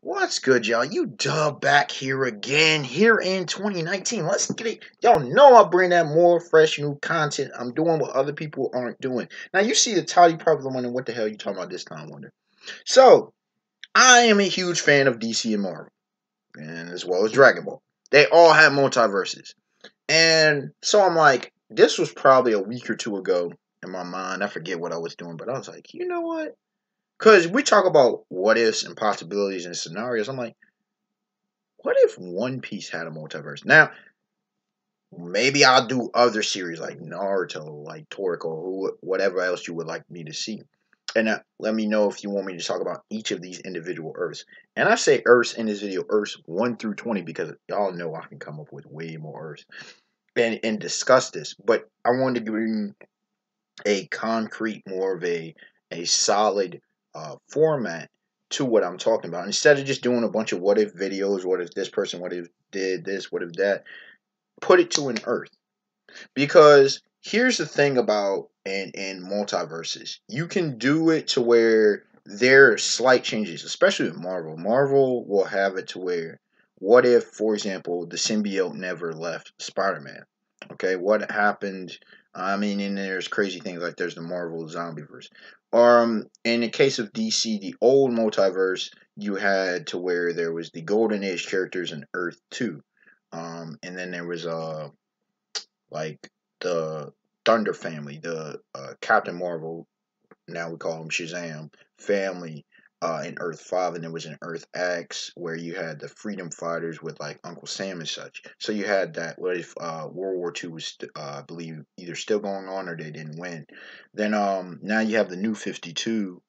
What's good, y'all? You dub back here again, here in 2019. Let's get it. Y'all know I bring that more fresh, new content. I'm doing what other people aren't doing. Now, you see the title, you probably wondering what the hell you talking about this time, Wonder. So, I am a huge fan of DC and Marvel, and as well as Dragon Ball. They all have multiverses. And so I'm like, this was probably a week or two ago in my mind. I forget what I was doing, but I was like, you know what? Because we talk about what ifs and possibilities and scenarios. I'm like, what if One Piece had a multiverse? Now, maybe I'll do other series like Naruto, like Toriko, whatever else you would like me to see. And let me know if you want me to talk about each of these individual Earths. And I say Earths in this video, Earths 1 through 20, because y'all know I can come up with way more Earths and discuss this. But I wanted to bring a concrete, more of a solid format to what I'm talking about. Instead of just doing a bunch of what if videos, what if this person, what if did this, what if that, put it to an earth. Because here's the thing about in multiverses, you can do it to where there are slight changes, especially with Marvel. Marvel will have it to where, what if, for example, the symbiote never left Spider-Man? Okay, what happened? I mean, and there's crazy things like there's the Marvel Zombieverse. In the case of DC, the old multiverse, you had to where there was the Golden Age characters in Earth 2. And then there was like the Thunder family, the Captain Marvel, now we call him Shazam, family in Earth 5, and there was an Earth X where you had the Freedom Fighters with like Uncle Sam and such. So you had that. What if World War II was, I believe, either still going on or they didn't win? Then now you have the New 52,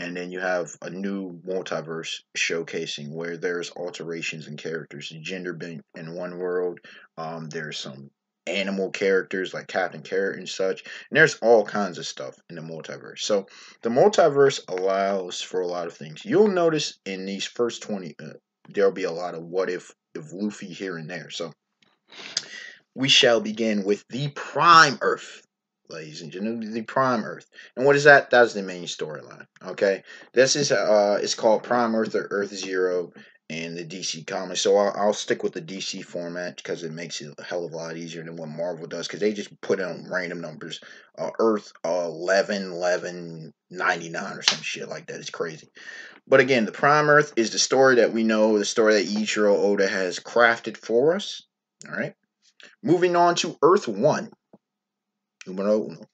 and then you have a new multiverse showcasing where there's alterations in characters, gender bent in one world. There's some animal characters like Captain Carrot and such, and there's all kinds of stuff in the multiverse. So the multiverse allows for a lot of things. You'll notice in these first 20, there'll be a lot of what if Luffy here and there. So we shall begin with the Prime Earth, ladies and gentlemen, the Prime Earth. And what is that? That's the main storyline. Okay, this is it's called Prime Earth or Earth Zero in the DC comics. So I'll stick with the DC format because it makes it a hell of a lot easier than what Marvel does, because they just put in random numbers. Earth 11 11 99 or some shit like that. It's crazy. But again, the Prime Earth is the story that we know, the story that Ichiro Oda has crafted for us. All right. Moving on to Earth 1. Numero uno.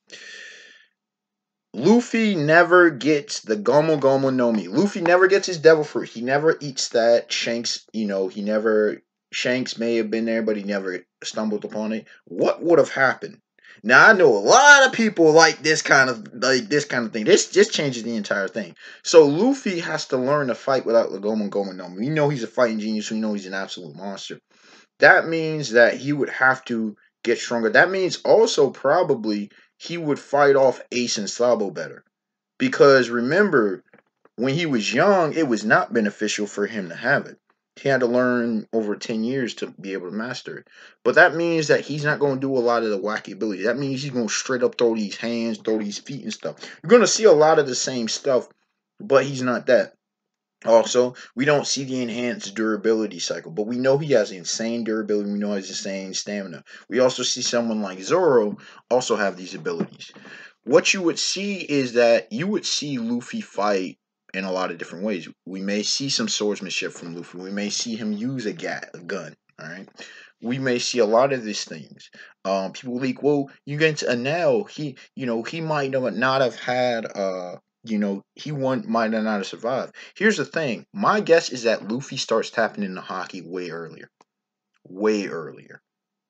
Luffy never gets the Gomu Gomu no Mi. Luffy never gets his devil fruit. He never eats that. Shanks, he never. Shanks may have been there, but he never stumbled upon it. What would have happened? Now I know a lot of people like this kind of thing. This just changes the entire thing. So Luffy has to learn to fight without the Gomu Gomu no Mi. We know he's a fighting genius. We know he's an absolute monster. That means that he would have to get stronger. That means also probably he would fight off Ace and Sabo better. Because remember, when he was young, it was not beneficial for him to have it. He had to learn over 10 years to be able to master it. But that means that he's not going to do a lot of the wacky abilities. That means he's going to straight up throw these hands, throw these feet and stuff. You're going to see a lot of the same stuff, but he's not that. Also, we don't see the enhanced durability cycle, but we know he has insane durability. We know he has insane stamina. We also see someone like Zoro also have these abilities. What you would see is that you would see Luffy fight in a lot of different ways. We may see some swordsmanship from Luffy. We may see him use a gun. All right. We may see a lot of these things. People like, well, you get into Enel. He might not have had might not have survived. Here's the thing. My guess is that Luffy starts tapping into Haki way earlier. Way earlier.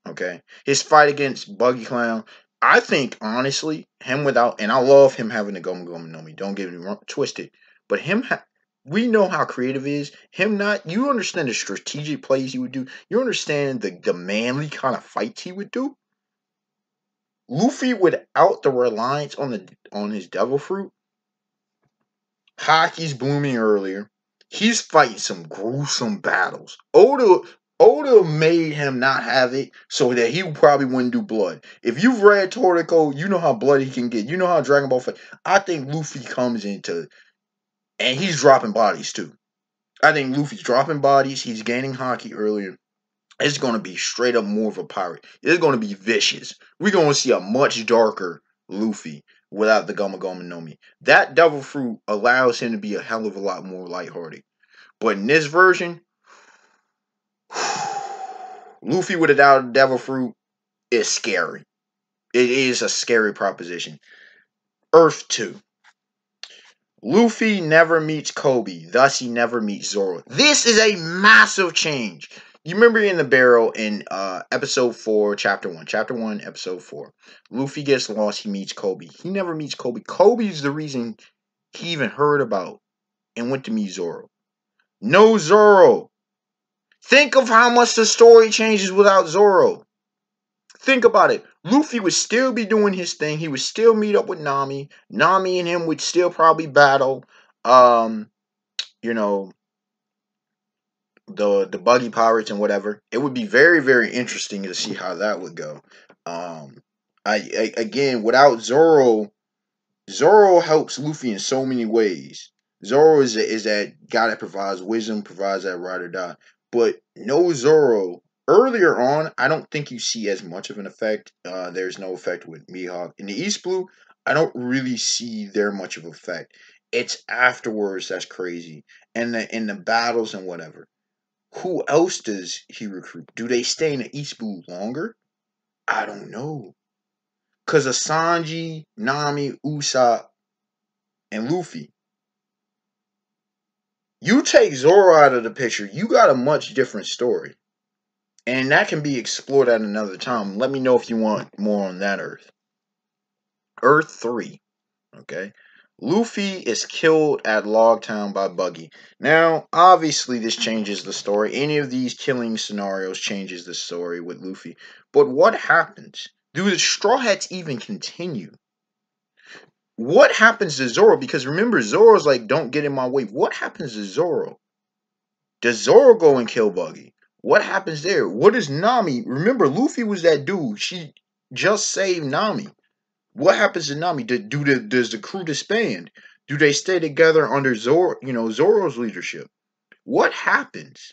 Okay? His fight against Buggy Clown, I think, honestly, him without, and I love him having the Gomu Gomu no Mi, don't get me wrong, twisted, but we know how creative he is. You understand the strategic plays he would do. You understand the manly kind of fights he would do. Luffy, without the reliance on his devil fruit, Hockey's blooming earlier. He's fighting some gruesome battles. Oda made him not have it so that he probably wouldn't do blood. If you've read Toriko, you know how bloody he can get. You know how Dragon Ball fight. I think Luffy comes into, and he's dropping bodies too. I think Luffy's dropping bodies. He's gaining hockey earlier. It's going to be straight up more of a pirate. It's going to be vicious. We're going to see a much darker Luffy without the Gama Gama no Mi. That devil fruit allows him to be a hell of a lot more lighthearted. But in this version, Luffy without devil fruit is scary. It is a scary proposition. Earth 2. Luffy never meets Kobe, thus he never meets Zoro. This is a massive change. You remember in the barrel in episode 4, chapter 1. Chapter 1, episode 4. Luffy gets lost, he meets Kobe. He never meets Kobe. Kobe's the reason he even heard about and went to meet Zoro. No Zoro. Think of how much the story changes without Zoro. Think about it. Luffy would still be doing his thing. He would still meet up with Nami. Nami and him would still probably battle. Um, you know, the buggy pirates and whatever. It would be very, very interesting to see how that would go. Um, I again, without Zoro, Zoro helps Luffy in so many ways. Zoro is that guy that provides wisdom, provides that ride or die. But no Zoro. Earlier on, I don't think you see as much of an effect. There's no effect with Mihawk. In the East Blue, I don't really see there much of effect. It's afterwards that's crazy. And the battles and whatever. Who else does he recruit? Do they stay in the East Blue longer? I don't know. Because of Sanji, Nami, Usopp, and Luffy. You take Zoro out of the picture, you got a much different story. And that can be explored at another time. Let me know if you want more on that Earth. Earth 3. Okay. Luffy is killed at Logtown by Buggy. Now, obviously, this changes the story. Any of these killing scenarios changes the story with Luffy. But what happens? Do the Straw Hats even continue? What happens to Zoro? Because remember, Zoro's like, don't get in my way. What happens to Zoro? Does Zoro go and kill Buggy? What happens there? What is Nami? Remember, Luffy was that dude. She just saved Nami. What happens to Nami? Does the crew disband? Do they stay together under Zoro's leadership? What happens?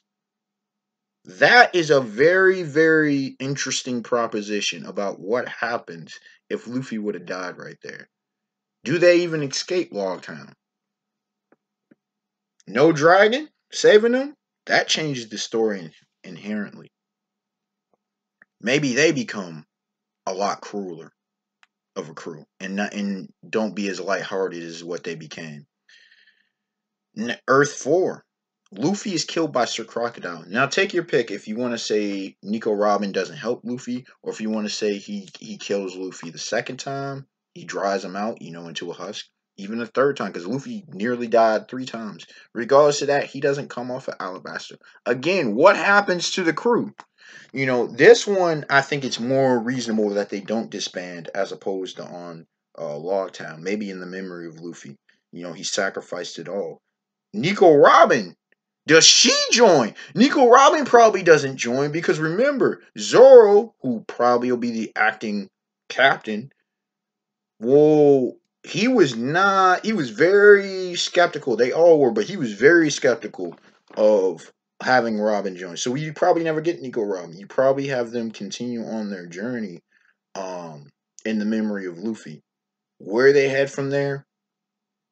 That is a very, very interesting proposition about what happens if Luffy would have died right there. Do they even escape Logtown? No dragon saving them? That changes the story inherently. Maybe they become a lot crueler of a crew and don't be as lighthearted as what they became. Earth 4. Luffy is killed by Sir Crocodile. Now take your pick if you want to say Nico Robin doesn't help Luffy, or if you want to say he kills Luffy the second time, he dries him out, into a husk. Even the third time, because Luffy nearly died 3 times. Regardless of that, he doesn't come off of Alabasta. Again, what happens to the crew? This one, I think it's more reasonable that they don't disband as opposed to on Logtown. Maybe in the memory of Luffy. He sacrificed it all. Nico Robin, does she join? Nico Robin probably doesn't join because remember, Zoro, who probably will be the acting captain, well, he was very skeptical. They all were, but he was very skeptical of having Robin join. So you probably never get Nico Robin. You probably have them continue on their journey in the memory of Luffy. Where they head from there,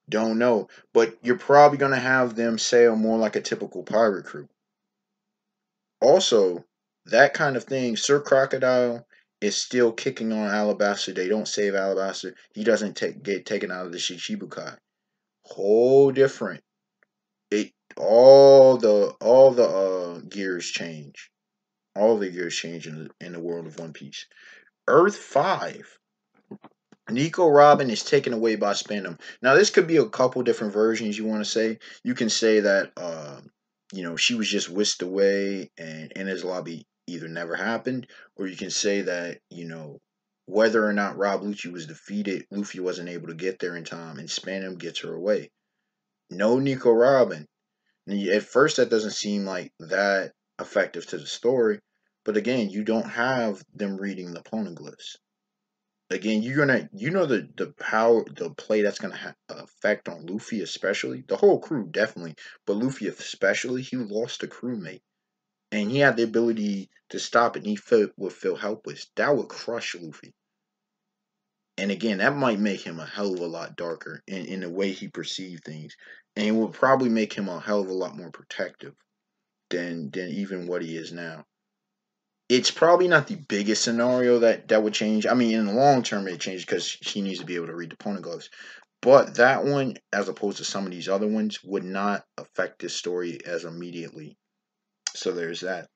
don't know. But you're probably going to have them sail more like a typical pirate crew. Also, that kind of thing, Sir Crocodile is still kicking on Alabasta. They don't save Alabasta. He doesn't get taken out of the Shichibukai. Whole different. It all the gears change. All the gears change in the world of One Piece. Earth 5. Nico Robin is taken away by Spandam. Now, this could be a couple different versions you want to say. You can say that, she was just whisked away and Enies Lobby either never happened, or you can say that, whether or not Rob Lucci was defeated, Luffy wasn't able to get there in time, and Spandam gets her away. No Nico Robin. At first, that doesn't seem like that effective to the story, but again, you don't have them reading the poneglyphs. again, you know the power, the play that's gonna affect on Luffy especially, the whole crew definitely, but Luffy especially. He lost a crewmate, and he had the ability to stop it. And would feel helpless. That would crush Luffy. And again, that might make him a hell of a lot darker in the way he perceived things, and it would probably make him a hell of a lot more protective than even what he is now. It's probably not the biggest scenario that would change. I mean, in the long term, it changes because he needs to be able to read the opponent gloves. But that one, as opposed to some of these other ones, would not affect this story as immediately. So there's that.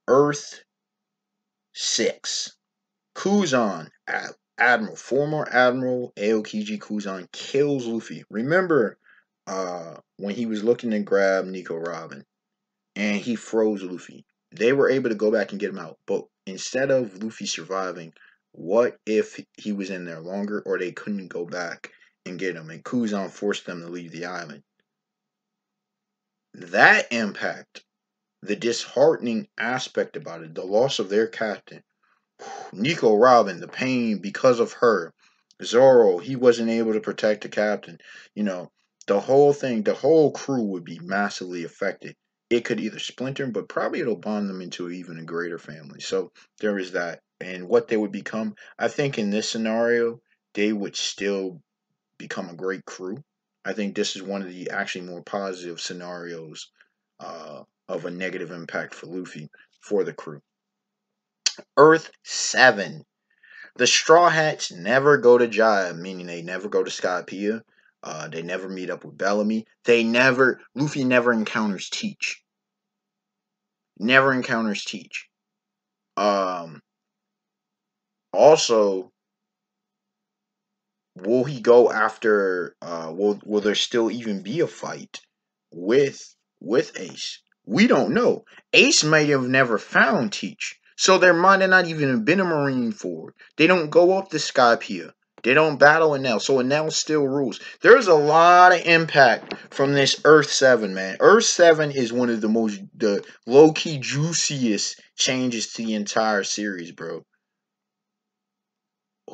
Earth 6. Kuzan, former Admiral Aokiji Kuzan kills Luffy. Remember when he was looking to grab Nico Robin and he froze Luffy? They were able to go back and get him out. But instead of Luffy surviving, what if he was in there longer or they couldn't go back and get him? And Kuzan forced them to leave the island. That impact, the disheartening aspect about it, the loss of their captain, Nico Robin, the pain because of her. Zoro, he wasn't able to protect the captain. You know, the whole thing, the whole crew would be massively affected. It could either splinter them, but probably it'll bond them into even a greater family. So there is that. And what they would become, I think in this scenario, they would still become a great crew. I think this is one of the actually more positive scenarios of a negative impact for Luffy for the crew. Earth 7. The Straw Hats never go to Jaya, meaning they never go to Skypiea. They never meet up with Bellamy. Luffy never encounters Teach. Never encounters Teach. Also, will he go after, will there still even be a fight with Ace? We don't know. Ace may have never found Teach. So there might have not even have been a Marine Ford. They don't go up to Skypiea. They don't battle Enel. So Enel still rules. There's a lot of impact from this Earth 7, man. Earth 7 is one of the low-key juiciest changes to the entire series, bro.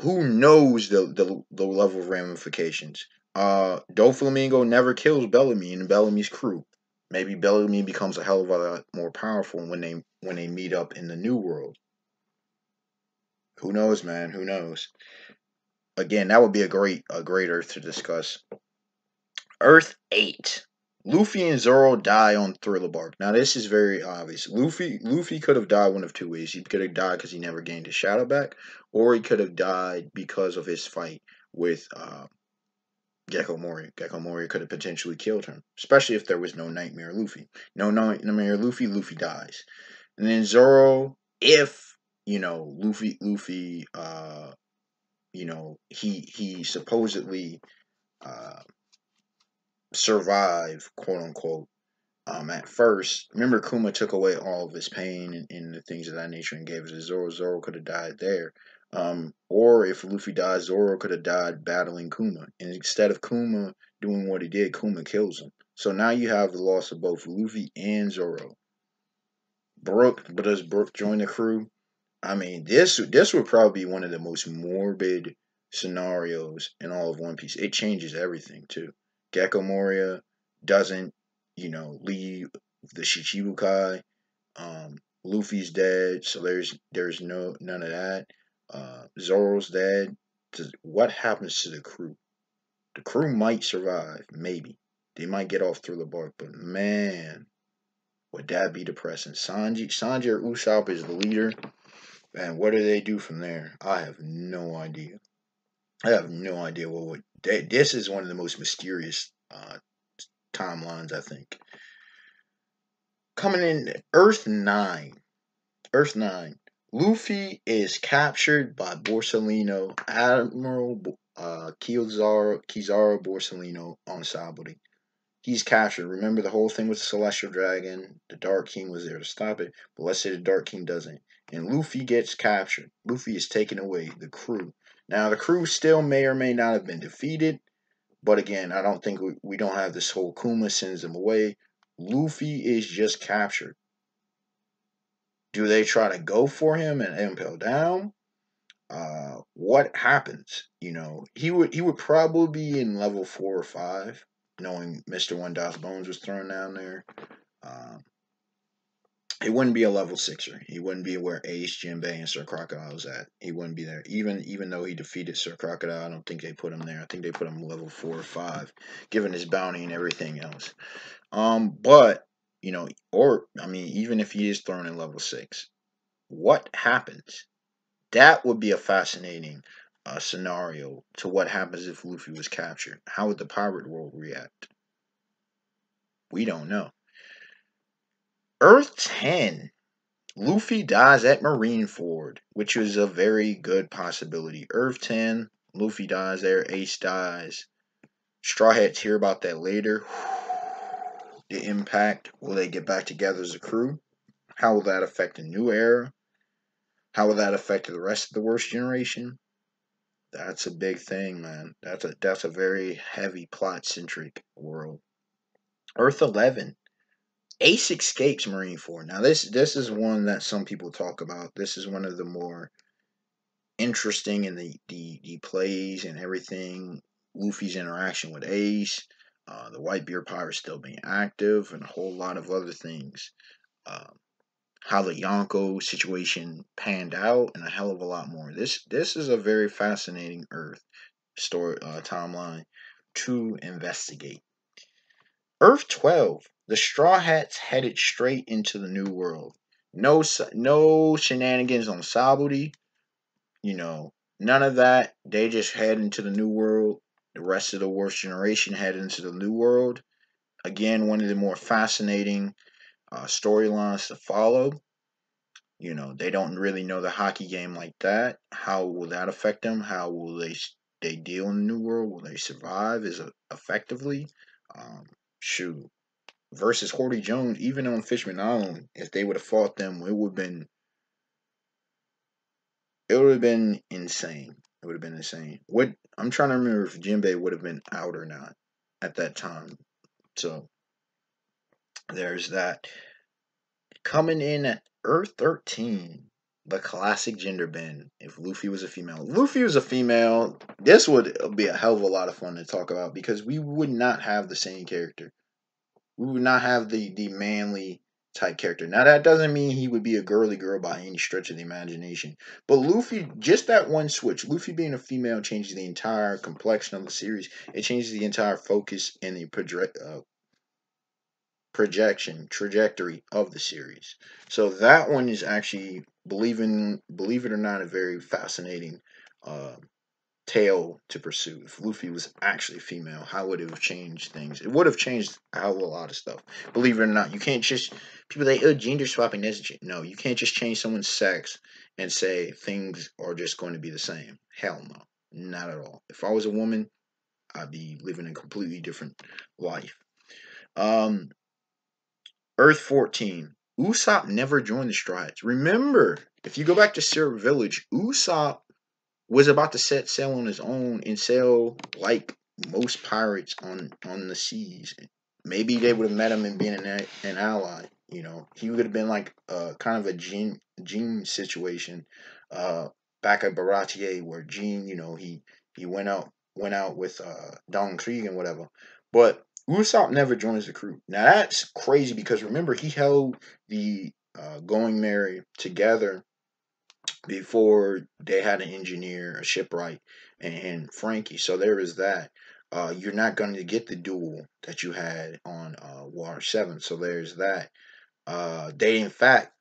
Who knows the level of ramifications? Doflamingo never kills Bellamy and Bellamy's crew. Maybe Bellamy becomes a hell of a lot more powerful when they meet up in the new world. Who knows, man? Who knows? Again, that would be a great Earth to discuss. Earth 8. Luffy and Zoro die on Thriller Bark. Now this is very obvious. Luffy could have died one of two ways. He could have died because he never gained his shadow back, or he could have died because of his fight with Gecko Moria. Gecko Moria could have potentially killed him, especially if there was no Nightmare Luffy. No Nightmare Luffy, Luffy dies. And then Zoro, if Luffy, he supposedly survive, quote unquote. At first, remember Kuma took away all of his pain and the things of that nature and gave it to Zoro. Zoro could have died there. Or if Luffy dies, Zoro could have died battling Kuma. And instead of Kuma doing what he did, Kuma kills him. So now you have the loss of both Luffy and Zoro. But does Brook join the crew? I mean, this would probably be one of the most morbid scenarios in all of One Piece. It changes everything too. Gecko Moria doesn't, leave the Shichibukai. Luffy's dead, so there's none of that. Zoro's dead. What happens to the crew? The crew might survive, maybe. They might get off through the bark, but man, would that be depressing? Sanji or Usopp is the leader. And what do they do from there? I have no idea. I have no idea what would. This is one of the most mysterious timelines, I think. Coming in Earth 9. Earth 9. Luffy is captured by Borsalino, Admiral Kizaru Borsalino on Sabaody. He's captured. Remember the whole thing with the Celestial Dragon? The Dark King was there to stop it, but let's say the Dark King doesn't. And Luffy gets captured. Luffy is taken away. The crew. Now, the crew still may or may not have been defeated, but again, I don't think we don't have this whole Kuma sends them away. Luffy is just captured. Do they try to go for him and impel down? what happens? He would probably be in level 4 or 5, knowing Mr. One Dot's Bones was thrown down there. Um, he wouldn't be a level sixer. He wouldn't be where Ace, Jinbei, and Sir Crocodile was at. He wouldn't be there. Even though he defeated Sir Crocodile, I don't think they put him there. I think they put him level 4 or 5, given his bounty and everything else. But or I mean, even if he is thrown in level 6, what happens? That would be a fascinating scenario to what happens if Luffy was captured. How would the pirate world react? We don't know. Earth 10. Luffy dies at Marineford, which is a very good possibility. Earth 10, Luffy dies there, Ace dies. Straw Hats hear about that later. The impact. Will they get back together as a crew? How will that affect the new era? How will that affect the rest of the worst generation? That's a big thing, man. That's a very heavy plot centric world. Earth 11. Ace escapes Marineford. Now this is one that some people talk about. This is one of the more interesting in the plays and everything. Luffy's interaction with Ace, the Whitebeard Pirate still being active, and a whole lot of other things. Uh, how the Yonko situation panned out, and a hell of a lot more. This is a very fascinating Earth story timeline to investigate. Earth 12. The Straw Hats headed straight into the New World. No shenanigans on Sabuti. None of that. They just head into the New World. The rest of the worst generation head into the New World. Again, one of the more fascinating storylines to follow. They don't really know the hockey game like that. How will that affect them? How will they deal in the New World? Will they survive? Is it effectively? Um, Shoot, versus Horty Jones, even on Fishman Island, if they would have fought them, it would have been insane. It would have been insane. What I'm trying to remember if Jinbei would have been out or not at that time. So there's that. Coming in at Earth 13, the classic gender bend. If Luffy was a female, Luffy was a female, this would be a hell of a lot of fun to talk about because we would not have the same character. We would not have the manly type character. Now that doesn't mean he would be a girly girl by any stretch of the imagination. But Luffy, just that one switch, Luffy being a female changes the entire complexion of the series. It changes the entire focus and the projection trajectory of the series. So that one is actually believe it or not a very fascinating uh, tale to pursue. If Luffy was actually female, how would it have changed things? It would have changed a hell of a lot of stuff. Believe it or not, you can't just people say, "Oh, gender swapping." No, you can't just change someone's sex and say things are just going to be the same. Hell no, not at all. If I was a woman, I'd be living a completely different life. Um, Earth 14. Usopp never joined the Strides. Remember, if you go back to Syrup Village, Usopp was about to set sail on his own and sail like most pirates on the seas. Maybe they would have met him and been an ally. He would have been like kind of a Gene situation back at Baratier where Gene, he went out with Don Krieg and whatever. But Usopp never joins the crew. Now that's crazy because remember he held the Going Merry together before they had an engineer, a shipwright, and Frankie. So there is that. You're not going to get the duel that you had on Water 7. So there's that. They in fact,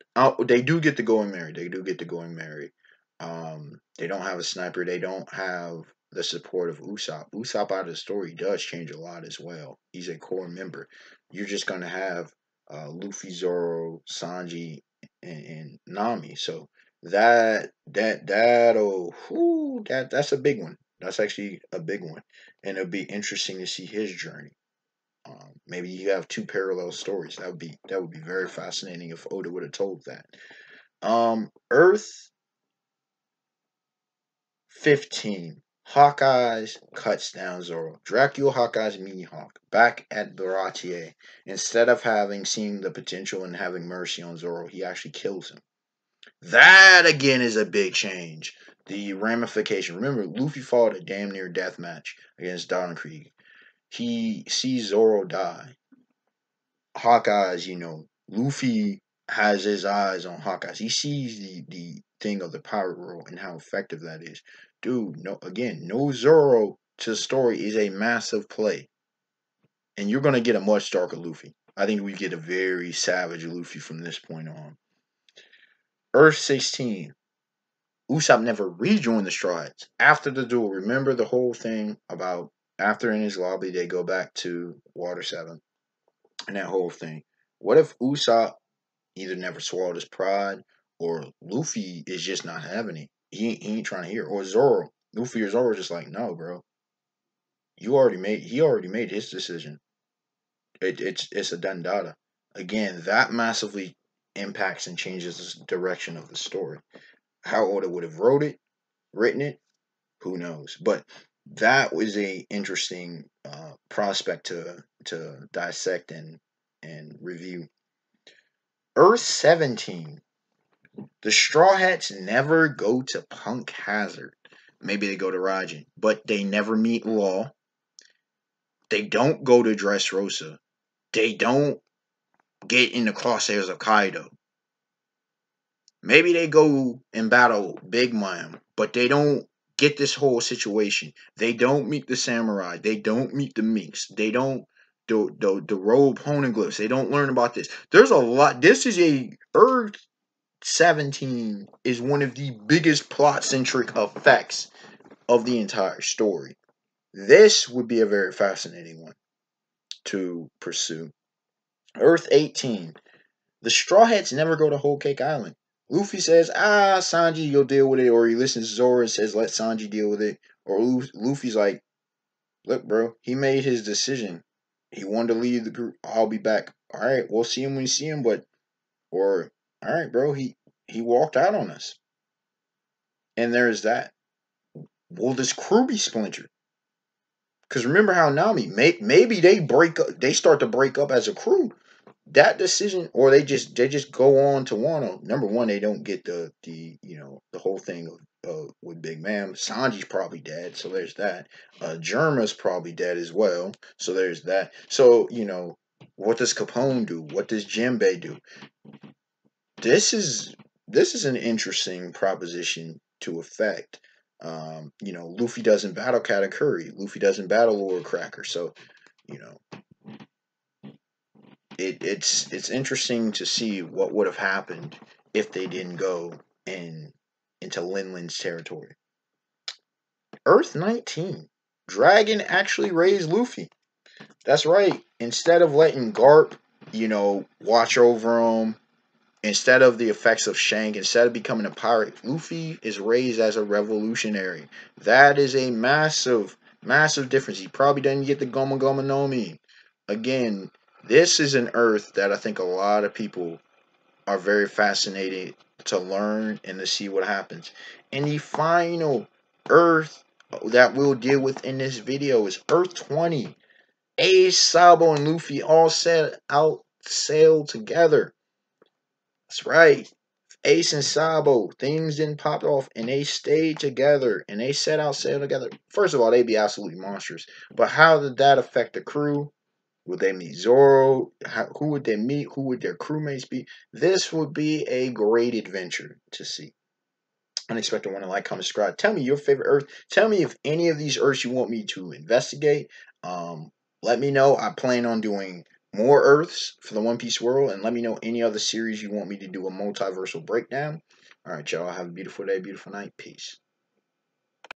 they do get the Going Merry. They do get the Going Merry. They don't have a sniper. They don't have the support of Usopp. Usopp out of the story does change a lot as well. He's a core member. You're just going to have Luffy, Zoro, Sanji, and Nami. So that's a big one. That's actually a big one, and it'll be interesting to see his journey. Maybe you have two parallel stories. That would be very fascinating if Oda would have told that. Earth 15. Hawkeyes cuts down Zoro. Dracula Hawkeye's mini Hawk back at Baratier. Instead of having seen the potential and having mercy on Zoro, he actually kills him. That again is a big change. The ramification. Remember, Luffy fought a damn near death match against Don Krieg. He sees Zoro die. Hawkeye's, Luffy has his eyes on Hawkeye's. He sees the thing of the pirate world and how effective that is. Dude, no Zoro to the story is a massive play. And you're gonna get a much darker Luffy. I think we get a very savage Luffy from this point on. Earth 16. Usopp never rejoined the Straw Hats after the duel. Remember the whole thing about after in his lobby they go back to Water 7 and that whole thing. What if Usopp either never swallowed his pride or Luffy is just not having it? He ain't trying to hear it. Or Zoro. Luffy or Zoro just like, no, bro. He already made his decision. It's a done data. Again, that massively impacts and changes the direction of the story. How Oda would have written it, who knows? But that was a interesting prospect to dissect and review. Earth 17. The Straw Hats never go to Punk Hazard. Maybe they go to Rajin, but they never meet Law. They don't go to Dressrosa. They don't get in the crosshairs of Kaido. Maybe they go and battle Big Mom, but they don't get this whole situation. They don't meet the samurai. They don't meet the minks. They don't the robe poneglyphs. They don't learn about this. There's a lot. This is a Earth 17 is one of the biggest plot centric effects of the entire story. This would be a very fascinating one to pursue. Earth 18. The Straw Hats never go to Whole Cake Island. Luffy says, Sanji, you'll deal with it. Or he listens to Zoro and says, let Sanji deal with it. Or Luffy's like, look, bro, he made his decision. He wanted to leave the group. I'll be back. All right, we'll see him when we see him. All right, bro, he walked out on us. And there's that. Will this crew be splintered? Because remember how Nami, maybe they break up. They start to break up as a crew. That decision, or they just go on to Wano. Number one, they don't get the whole thing of with Big Mom. Sanji's probably dead, so there's that. Germa's probably dead as well, so there's that. So what does Capone do? What does Jinbei do? This is an interesting proposition to effect. Luffy doesn't battle Katakuri. Luffy doesn't battle Lord Cracker. So, it's interesting to see what would have happened if they didn't go into Lin's territory. Earth 19. Dragon actually raised Luffy. That's right. Instead of letting Garp, watch over him, instead of the effects of Shank, instead of becoming a pirate, Luffy is raised as a revolutionary. That is a massive, massive difference. He probably doesn't get the Goma Goma no Mi. Again, this is an Earth that I think a lot of people are very fascinated to learn and to see what happens. And the final Earth that we'll deal with in this video is Earth 20. Ace, Sabo, and Luffy all set out sail together. That's right. Ace and Sabo, things didn't pop off, and they stayed together, and they set out sail together. First of all, they'd be absolutely monstrous. But how did that affect the crew? Would they meet Zoro? Who would they meet? Who would their crewmates be? This would be a great adventure to see. Unexpected one to like, comment, subscribe. Tell me your favorite Earth. Tell me if any of these Earths you want me to investigate. Let me know. I plan on doing more Earths for the One Piece world, and let me know any other series you want me to do a multiversal breakdown. All right, y'all. Have a beautiful day, beautiful night. Peace.